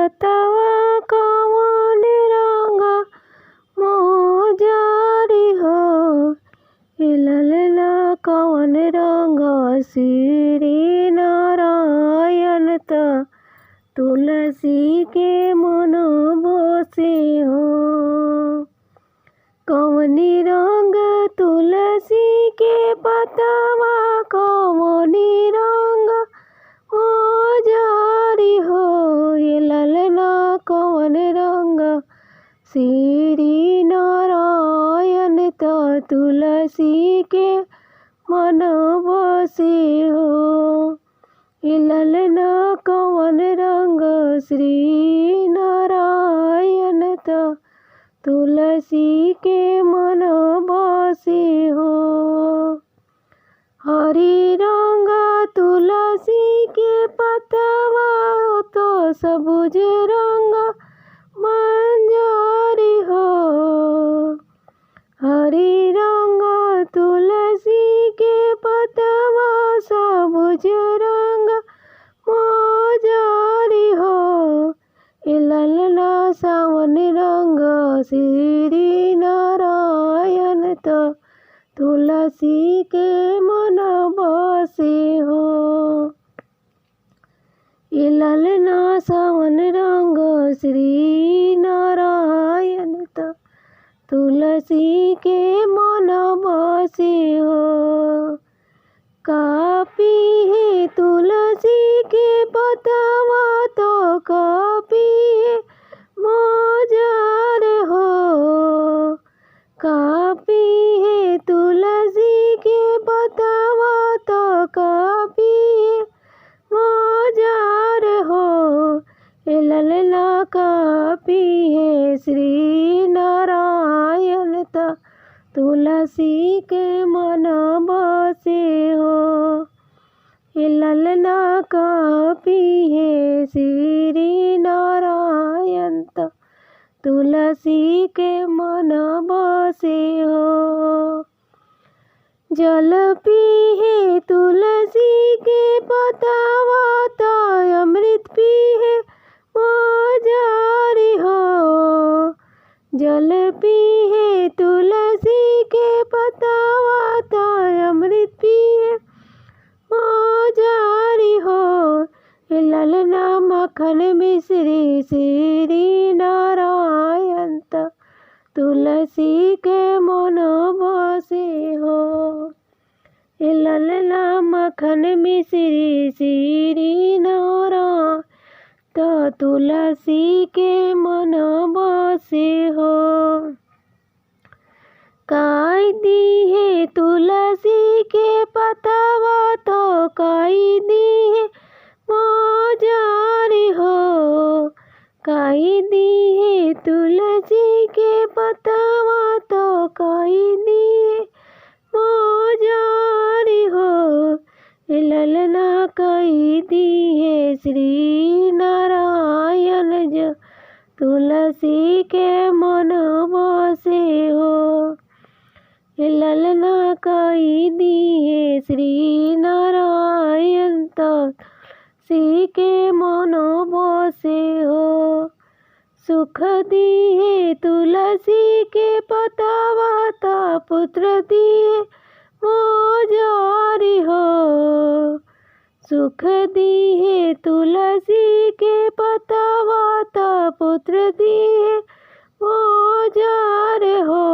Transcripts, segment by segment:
पतवा कवन रंग मोजरी हो। ललना कवन रंग श्री नारायण त तुलसी के मन बसे हो। कवनी रंग तुलसी के पतवा कवनी रंग मोजरी हो। ललना कवन रंग श्री नारायण त तुलसी के मन बसे हो। ललना कवन रंग श्री नारायण त तुलसी के मन बसे हो। हरी रंग तुलसी के पतवा तो सबुज रंग मंजरी हो। हरी रंग तुलसी के पतवा सबुज रंग मोजरी हो। ललना सावन रंग श्री नारायण त तुलसी के मन बसे हो। ललना सावन रंग श्री नारायण त तुलसी के मन बसे हो। कापी है तुलसी के पतवा तो कापी है मोजर हो। कापी है तुलसी के पतवा तो कापी है मोजर हो। ललना कापी है श्री नारायण त तुलसी के मन बसे हो। ललना कापी है श्री नारायण त तुलसी के मन बसे हो। जल पी है तुलसी के पतवा तो अमृत पी है मोजरी हो। जल पी है तुलसी के पतवा तो अमृत पी है मोजरी हो। ललना मक्खन मिश्री श्री नारायण त तुलसी के मन बसे हो। ललना मक्खन मिश्री श्री नारायण त तुलसी के मन बसे हो। काई दी है तुलसी के पतवा तो काई दी है मोजरी हो। काई दी है तुलसी के पतवा तो काई दी है मोजरी हो। ललना काई दी है श्री नारायण ज तुलसी के मन बसे हो। ललना काई दी है श्री नारायण त तुलसी के मन बसे हो। सुख दी है तुलसी के पतवा तो पुत्र दी है मोजरी हो। सुख दी है तुलसी के पतवा तो पुत्र दी है मोजर हो।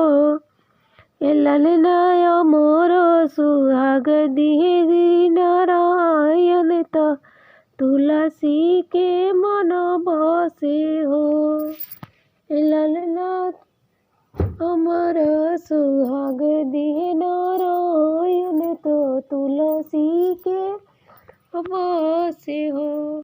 ललना मोर सुहाग दी है श्री नारायण त तुलसी के मन बसे हो। ललना अमर सुहाग दी है नारायण तो तुलसी के बसे हो।